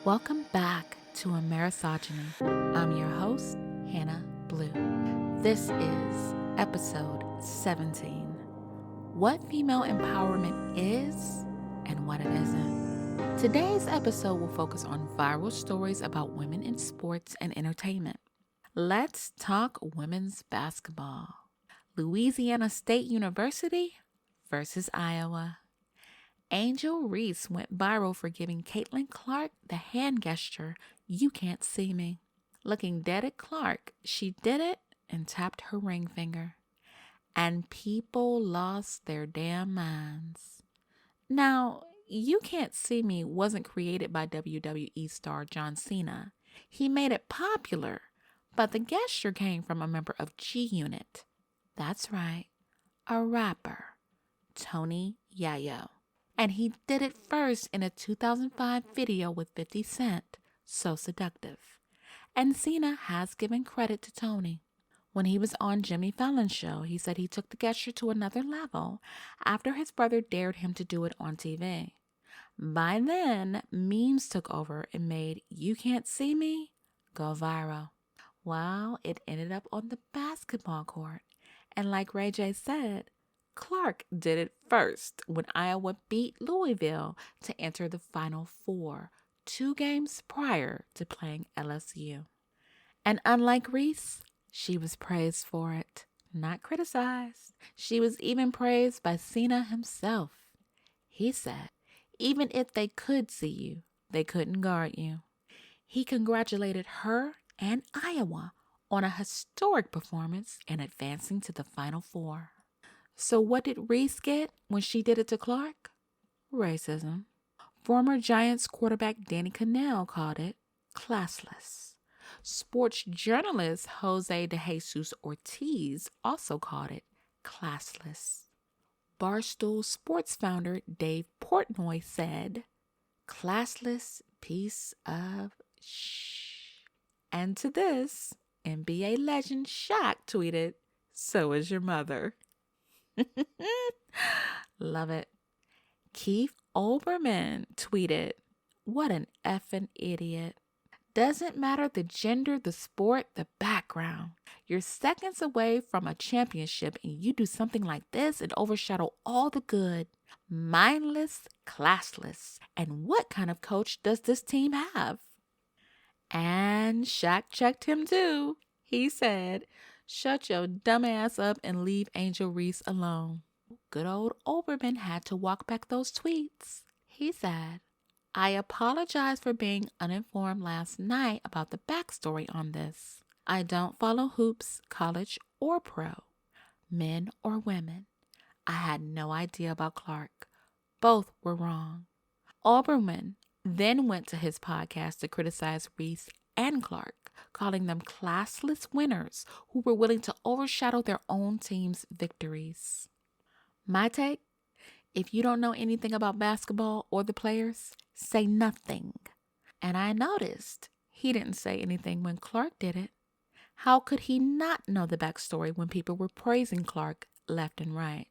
Welcome back to A Misogyny. I'm your host, Hannah Blue. This is episode 17. What female empowerment is and what it isn't. Today's episode will focus on viral stories about women in sports and entertainment. Let's talk women's basketball. Louisiana State University versus Iowa. Angel Reese went viral for giving Caitlin Clark the hand gesture, "You can't see me." Looking dead at Clark, she did it and tapped her ring finger. And people lost their damn minds. Now, "You Can't See Me" wasn't created by WWE star John Cena. He made it popular, but the gesture came from a member of G-Unit. That's right, a rapper, Tony Yayo. And he did it first in a 2005 video with 50 Cent, "So Seductive." And Cena has given credit to Tony. When he was on Jimmy Fallon's show, he said he took the gesture to another level after his brother dared him to do it on TV. By then, memes took over and made "You Can't See Me" go viral. Well, it ended up on the basketball court. And like Ray J said, Clark did it first when Iowa beat Louisville to enter the Final Four, 2 games prior to playing LSU. And unlike Reese, she was praised for it, not criticized. She was even praised by Cena himself. He said, even if they could see you, they couldn't guard you. He congratulated her and Iowa on a historic performance and advancing to the Final Four. So what did Reese get when she did it to Clark? Racism. Former Giants quarterback Danny Cannell called it classless. Sports journalist Jose de Jesus Ortiz also called it classless. Barstool Sports founder Dave Portnoy said, "Classless piece of shh." And to this, NBA legend Shaq tweeted, "So is your mother." Love it. Keith Olbermann tweeted, "What an effing idiot. Doesn't matter the gender, the sport, the background. You're seconds away from a championship and you do something like this and overshadow all the good. Mindless, classless. And what kind of coach does this team have?" And Shaq checked him too. He said, "Shut your dumb ass up and leave Angel Reese alone." Good old Olbermann had to walk back those tweets. He said, "I apologize for being uninformed last night about the backstory on this. I don't follow hoops, college or pro, men or women. I had no idea about Clark. Both were wrong." Olbermann then went to his podcast to criticize Reese and Clark, calling them classless winners who were willing to overshadow their own team's victories. My take? If you don't know anything about basketball or the players, say nothing. And I noticed he didn't say anything when Clark did it. How could he not know the backstory when people were praising Clark left and right?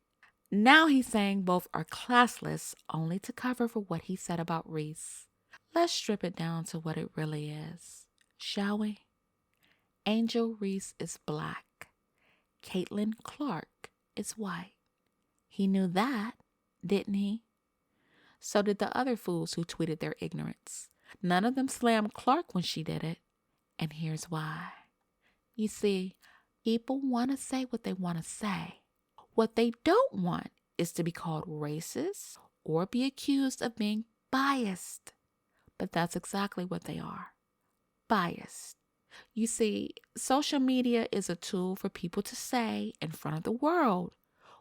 Now he's saying both are classless only to cover for what he said about Reese. Let's strip it down to what it really is, shall we? Angel Reese is black. Caitlin Clark is white. He knew that, didn't he? So did the other fools who tweeted their ignorance. None of them slammed Clark when she did it. And here's why. You see, people want to say what they want to say. What they don't want is to be called racist or be accused of being biased. But that's exactly what they are. Biased. You see, social media is a tool for people to say in front of the world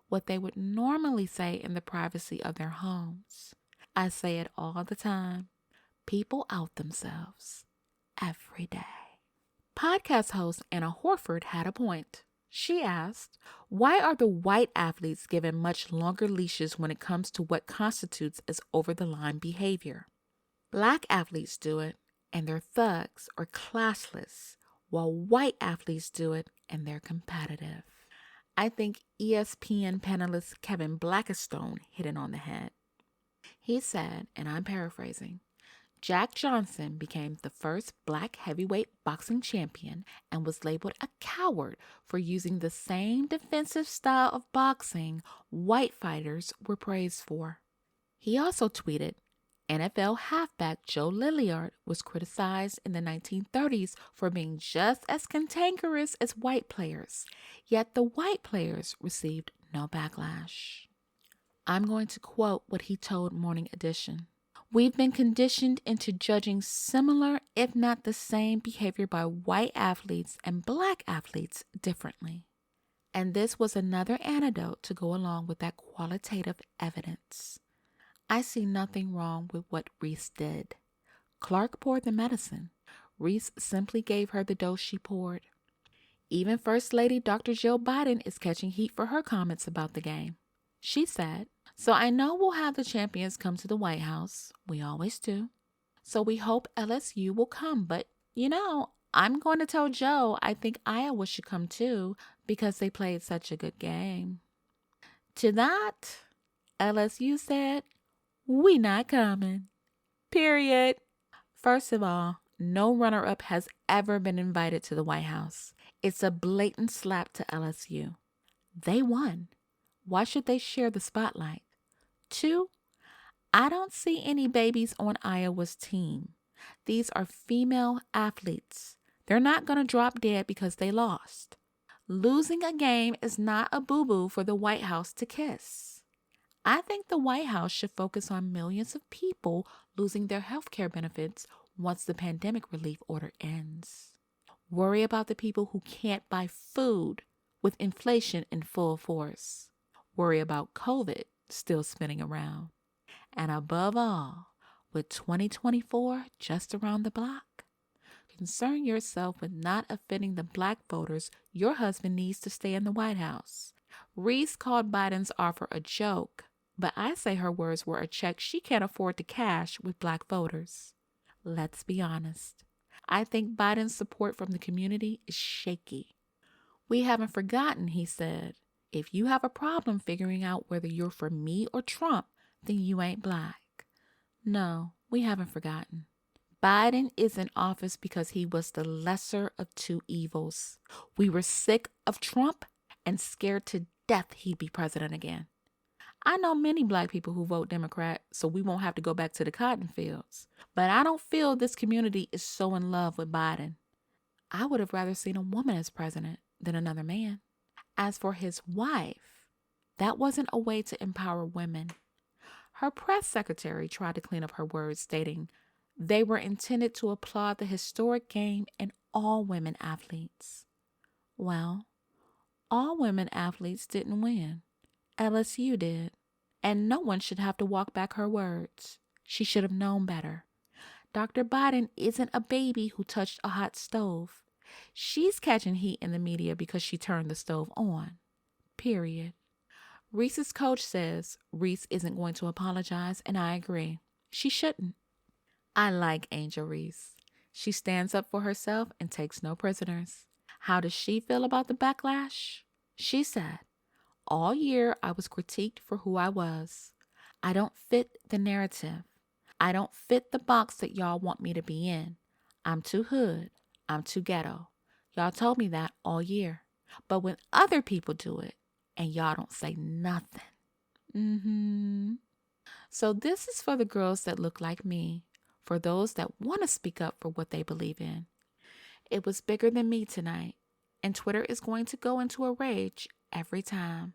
what they would normally say in the privacy of their homes. I say it all the time. People out themselves every day. Podcast host Anna Horford had a point. She asked, why are the white athletes given much longer leashes when it comes to what constitutes as over-the-line behavior? Black athletes do it, and they're thugs or classless, while white athletes do it, and they're competitive. I think ESPN panelist Kevin Blackistone hit it on the head. He said, and I'm paraphrasing, Jack Johnson became the first black heavyweight boxing champion and was labeled a coward for using the same defensive style of boxing white fighters were praised for. He also tweeted, NFL halfback Joe Lilliard was criticized in the 1930s for being just as cantankerous as white players, yet the white players received no backlash. I'm going to quote what he told Morning Edition. We've been conditioned into judging similar, if not the same, behavior by white athletes and black athletes differently. And this was another antidote to go along with that qualitative evidence. I see nothing wrong with what Reese did. Clark poured the medicine. Reese simply gave her the dose she poured. Even First Lady Dr. Jill Biden is catching heat for her comments about the game. She said, "So I know we'll have the champions come to the White House. We always do. So we hope LSU will come. But, I'm going to tell Joe I think Iowa should come too because they played such a good game." To that, LSU said, "We not coming. Period." First of all, no runner-up has ever been invited to the White House. It's a blatant slap to LSU. They won. Why should they share the spotlight? 2, I don't see any babies on Iowa's team. These are female athletes. They're not going to drop dead because they lost. Losing a game is not a boo-boo for the White House to kiss. I think the White House should focus on millions of people losing their health care benefits once the pandemic relief order ends. Worry about the people who can't buy food with inflation in full force. Worry about COVID still spinning around. And above all, with 2024 just around the block, concern yourself with not offending the black voters your husband needs to stay in the White House. Reese called Biden's offer a joke, but I say her words were a check she can't afford to cash with black voters. Let's be honest. I think Biden's support from the community is shaky. "We haven't forgotten," he said. "If you have a problem figuring out whether you're for me or Trump, then you ain't black." No, we haven't forgotten. Biden is in office because he was the lesser of two evils. We were sick of Trump and scared to death he'd be president again. I know many black people who vote Democrat, so we won't have to go back to the cotton fields. But I don't feel this community is so in love with Biden. I would have rather seen a woman as president than another man. As for his wife, that wasn't a way to empower women. Her press secretary tried to clean up her words, stating they were intended to applaud the historic game and all women athletes. Well, all women athletes didn't win. LSU did. And no one should have to walk back her words. She should have known better. Dr. Biden isn't a baby who touched a hot stove. She's catching heat in the media because she turned the stove on. Period. Reese's coach says Reese isn't going to apologize, and I agree. She shouldn't. I like Angel Reese. She stands up for herself and takes no prisoners. How does she feel about the backlash? She said, "All year I was critiqued for who I was. I don't fit the narrative. I don't fit the box that y'all want me to be in. I'm too hood. I'm too ghetto. Y'all told me that all year. But when other people do it, and y'all don't say nothing." So this is for the girls that look like me, for those that want to speak up for what they believe in. It was bigger than me tonight, and Twitter is going to go into a rage every time.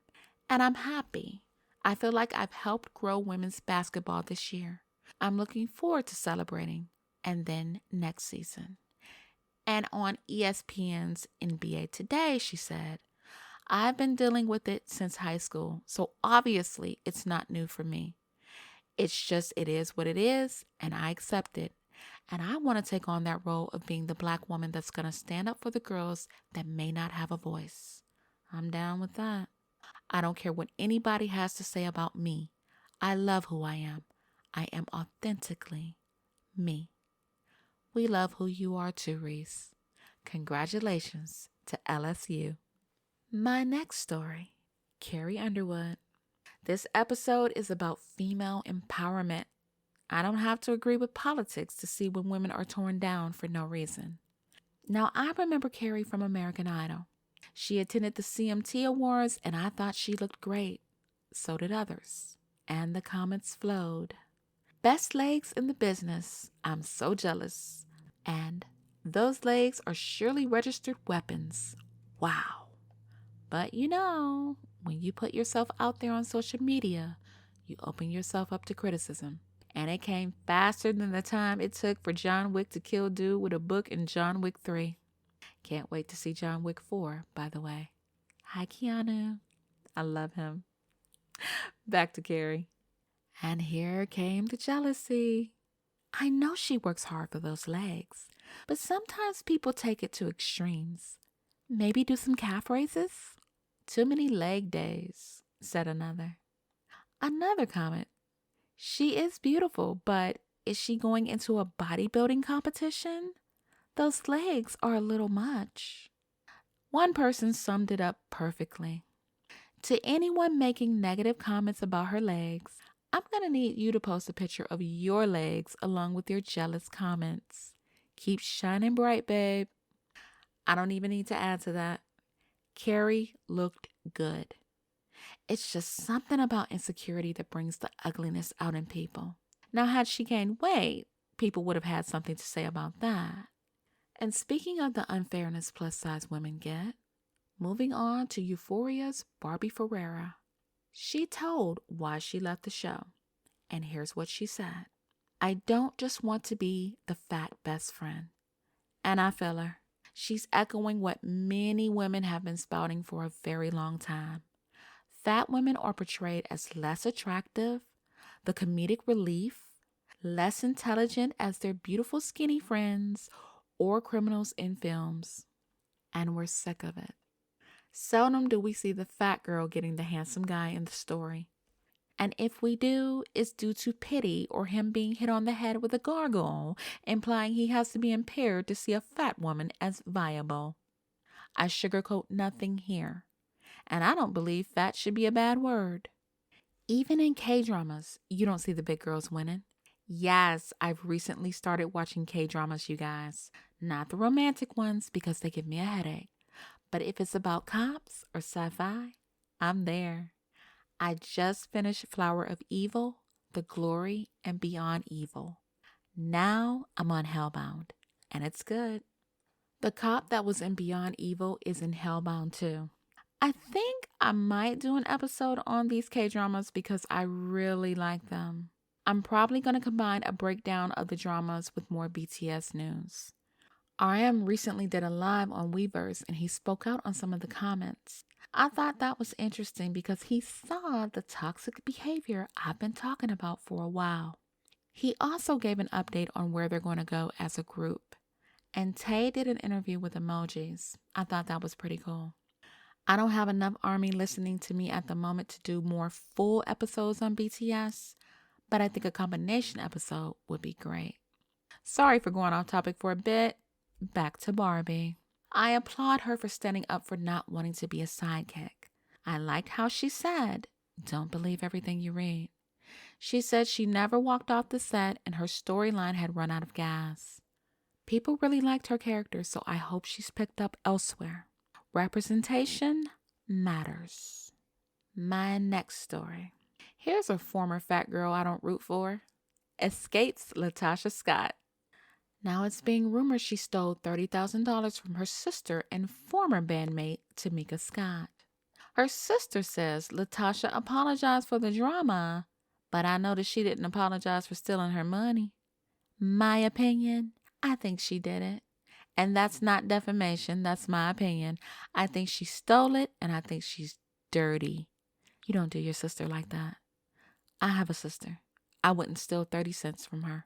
And I'm happy. I feel like I've helped grow women's basketball this year. I'm looking forward to celebrating, and then next season. And on ESPN's NBA Today, she said, "I've been dealing with it since high school, so obviously it's not new for me. It's just it is what it is, and I accept it. And I want to take on that role of being the black woman that's going to stand up for the girls that may not have a voice. I'm down with that. I don't care what anybody has to say about me. I love who I am. I am authentically me." We love who you are too, Reese. Congratulations to LSU. My next story, Carrie Underwood. This episode is about female empowerment. I don't have to agree with politics to see when women are torn down for no reason. Now, I remember Carrie from American Idol. She attended the CMT Awards, and I thought she looked great. So did others. And the comments flowed. Best legs in the business. I'm so jealous. And those legs are surely registered weapons. Wow. But when you put yourself out there on social media, you open yourself up to criticism. And it came faster than the time it took for John Wick to kill dude with a book in John Wick 3. Can't wait to see John Wick 4, by the way. Hi, Keanu. I love him. Back to Carrie. And here came the jealousy. I know she works hard for those legs, but sometimes people take it to extremes. Maybe do some calf raises? Too many leg days, said another. Another comment. She is beautiful, but is she going into a bodybuilding competition? Those legs are a little much. One person summed it up perfectly. To anyone making negative comments about her legs, I'm going to need you to post a picture of your legs along with your jealous comments. Keep shining bright, babe. I don't even need to add to that. Carrie looked good. It's just something about insecurity that brings the ugliness out in people. Now, had she gained weight, people would have had something to say about that. And speaking of the unfairness plus-size women get, moving on to Euphoria's Barbie Ferreira. She told why she left the show, and here's what she said. I don't just want to be the fat best friend. And I feel her. She's echoing what many women have been spouting for a very long time. Fat women are portrayed as less attractive, the comedic relief, less intelligent as their beautiful skinny friends, or criminals in films. And we're sick of it. Seldom do we see the fat girl getting the handsome guy in the story. And if we do, it's due to pity or him being hit on the head with a gargoyle, implying he has to be impaired to see a fat woman as viable. I sugarcoat nothing here. And I don't believe fat should be a bad word. Even in K-dramas, you don't see the big girls winning. Yes, I've recently started watching K-dramas, you guys. Not the romantic ones because they give me a headache. But if it's about cops or sci-fi, I'm there. I just finished Flower of Evil, The Glory, and Beyond Evil. Now I'm on Hellbound, and it's good. The cop that was in Beyond Evil is in Hellbound too. I think I might do an episode on these K-dramas because I really like them. I'm probably going to combine a breakdown of the dramas with more BTS news. RM recently did a live on Weverse and he spoke out on some of the comments. I thought that was interesting because he saw the toxic behavior I've been talking about for a while. He also gave an update on where they're going to go as a group. And Tay did an interview with emojis. I thought that was pretty cool. I don't have enough ARMY listening to me at the moment to do more full episodes on BTS, but I think a combination episode would be great. Sorry for going off topic for a bit. Back to Barbie. I applaud her for standing up for not wanting to be a sidekick. I liked how she said, don't believe everything you read. She said she never walked off the set and her storyline had run out of gas. People really liked her character, so I hope she's picked up elsewhere. Representation matters. My next story. Here's a former fat girl I don't root for. Escapes Latasha Scott. Now it's being rumored she stole $30,000 from her sister and former bandmate Tamika Scott. Her sister says Latasha apologized for the drama, but I noticed she didn't apologize for stealing her money. My opinion, I think she did it. And that's not defamation, that's my opinion. I think she stole it and I think she's dirty. You don't do your sister like that. I have a sister. I wouldn't steal 30 cents from her.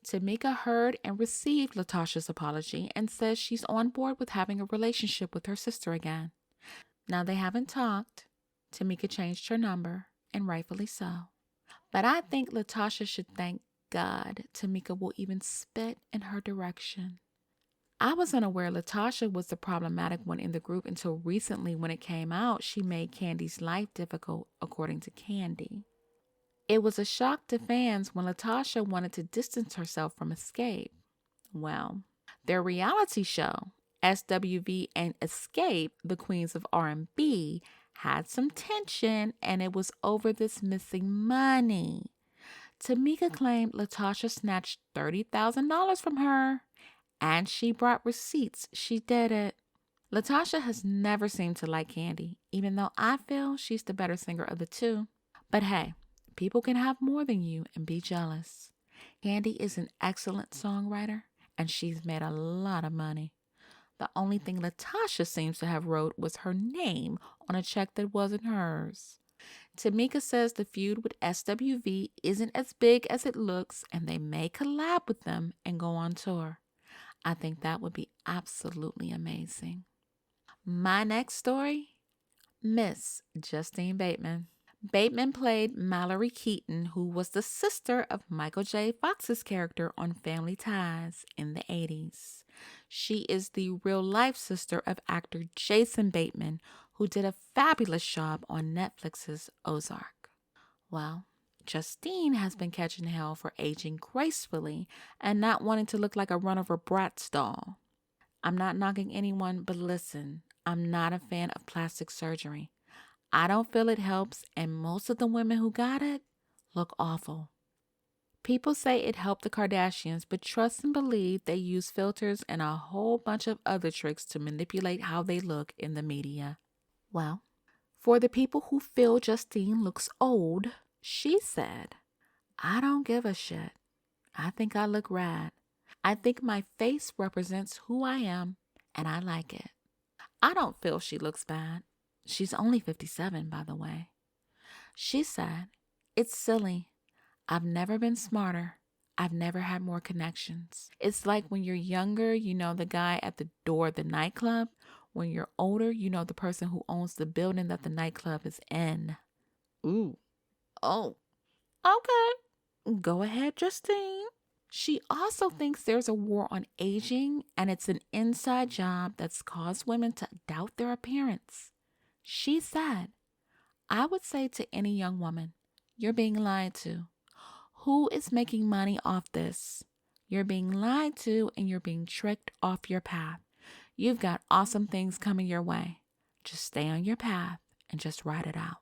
Tamika heard and received Latasha's apology and says she's on board with having a relationship with her sister again. Now they haven't talked. Tamika changed her number, and rightfully so. But I think Latasha should thank God Tamika will even spit in her direction. I was unaware Latasha was the problematic one in the group until recently when it came out she made Candy's life difficult, according to Candy. It was a shock to fans when Latasha wanted to distance herself from Escape. Well, their reality show, SWV and Escape, the Queens of R&B, had some tension, and it was over this missing money. Tamika claimed Latasha snatched $30,000 from her, and she brought receipts she did it. Latasha has never seemed to like Candy, even though I feel she's the better singer of the two. But hey, people can have more than you and be jealous. Candy is an excellent songwriter, and she's made a lot of money. The only thing Latasha seems to have wrote was her name on a check that wasn't hers. Tamika says the feud with SWV isn't as big as it looks, and they may collab with them and go on tour. I think that would be absolutely amazing. My next story, Miss Justine Bateman. Bateman played Mallory Keaton, who was the sister of Michael J. Fox's character on Family Ties in the 80s. She is the real-life sister of actor Jason Bateman, who did a fabulous job on Netflix's Ozark. Well, Justine has been catching hell for aging gracefully and not wanting to look like a run-over Bratz doll. I'm not knocking anyone, but listen, I'm not a fan of plastic surgery. I don't feel it helps, and most of the women who got it look awful. People say it helped the Kardashians, but trust and believe they use filters and a whole bunch of other tricks to manipulate how they look in the media. Well, for the people who feel Justine looks old, she said, "I don't give a shit. I think I look rad. I think my face represents who I am, and I like it. I don't feel she looks bad." She's only 57, by the way. She said, "It's silly. I've never been smarter. I've never had more connections. It's like when you're younger, you know the guy at the door of the nightclub. When you're older, you know the person who owns the building that the nightclub is in." Ooh. Oh. Okay. Go ahead, Justine. She also thinks there's a war on aging, and it's an inside job that's caused women to doubt their appearance. She said, "I would say to any young woman, you're being lied to. Who is making money off this? You're being lied to, and you're being tricked off your path. You've got awesome things coming your way. Just stay on your path and just ride it out."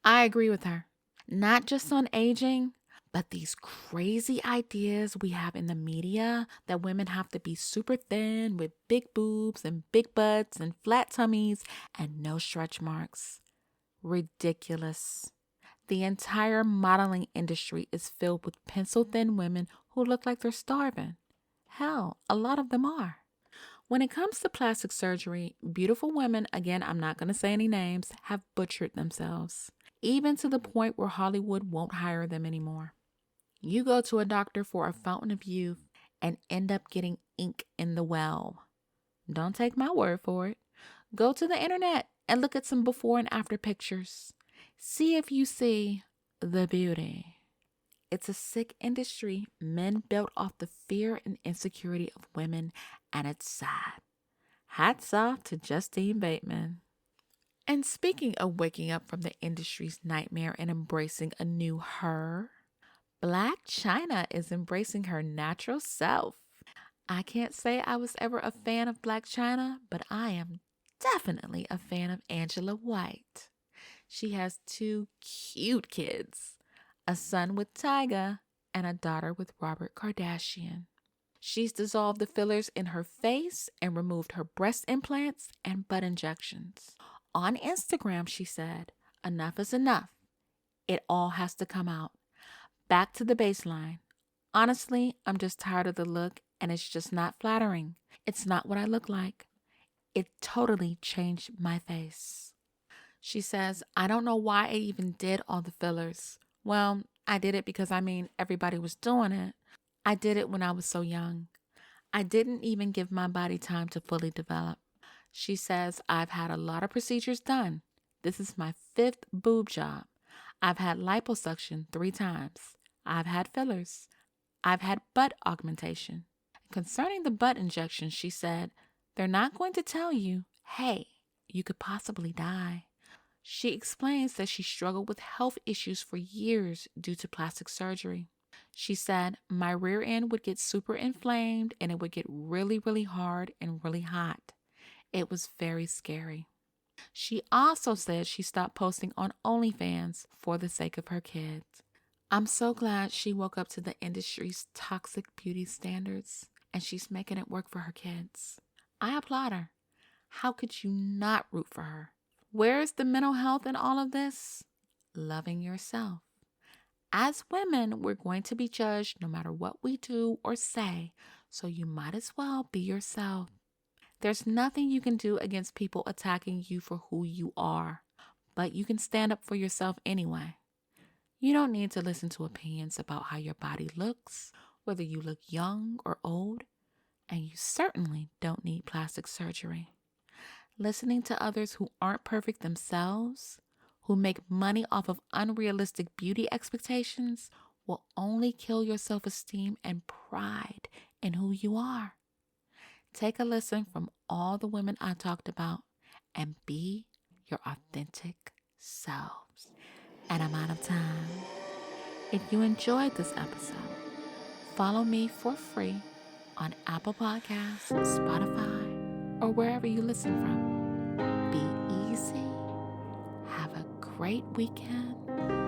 I agree with her. Not just on aging, but these crazy ideas we have in the media that women have to be super thin with big boobs and big butts and flat tummies and no stretch marks. Ridiculous. The entire modeling industry is filled with pencil-thin women who look like they're starving. Hell, a lot of them are. When it comes to plastic surgery, beautiful women, again, I'm not going to say any names, have butchered themselves, even to the point where Hollywood won't hire them anymore. You go to a doctor for a fountain of youth and end up getting ink in the well. Don't take my word for it. Go to the internet and look at some before and after pictures. See if you see the beauty. It's a sick industry men built off the fear and insecurity of women, and it's sad. Hats off to Justine Bateman. And speaking of waking up from the industry's nightmare and embracing a new her, Blac Chyna is embracing her natural self. I can't say I was ever a fan of Blac Chyna, but I am definitely a fan of Angela White. She has 2 cute kids, a son with Tyga and a daughter with Robert Kardashian. She's dissolved the fillers in her face and removed her breast implants and butt injections. On Instagram, she said, "Enough is enough. It all has to come out. Back to the baseline. Honestly, I'm just tired of the look, and it's just not flattering. It's not what I look like. It totally changed my face." She says, "I don't know why I even did all the fillers. Well, I did it because, everybody was doing it. I did it when I was so young. I didn't even give my body time to fully develop." She says, "I've had a lot of procedures done. This is my 5th boob job. I've had liposuction 3 times. I've had fillers. I've had butt augmentation." Concerning the butt injection, she said, "They're not going to tell you, hey, you could possibly die. She explains that she struggled with health issues for years due to plastic surgery. She said, "My rear end would get super inflamed and it would get really, really hard and really hot. It was very scary." She also said she stopped posting on OnlyFans for the sake of her kids. I'm so glad she woke up to the industry's toxic beauty standards and she's making it work for her kids. I applaud her. How could you not root for her? Where's the mental health in all of this? Loving yourself. As women, we're going to be judged no matter what we do or say, so you might as well be yourself. There's nothing you can do against people attacking you for who you are, but you can stand up for yourself anyway. You don't need to listen to opinions about how your body looks, whether you look young or old, and you certainly don't need plastic surgery. Listening to others who aren't perfect themselves, who make money off of unrealistic beauty expectations, will only kill your self-esteem and pride in who you are. Take a listen from all the women I talked about and be your authentic selves. And I'm out of time. If you enjoyed this episode, follow me for free on Apple Podcasts, Spotify, or wherever you listen from. Be easy. Have a great weekend.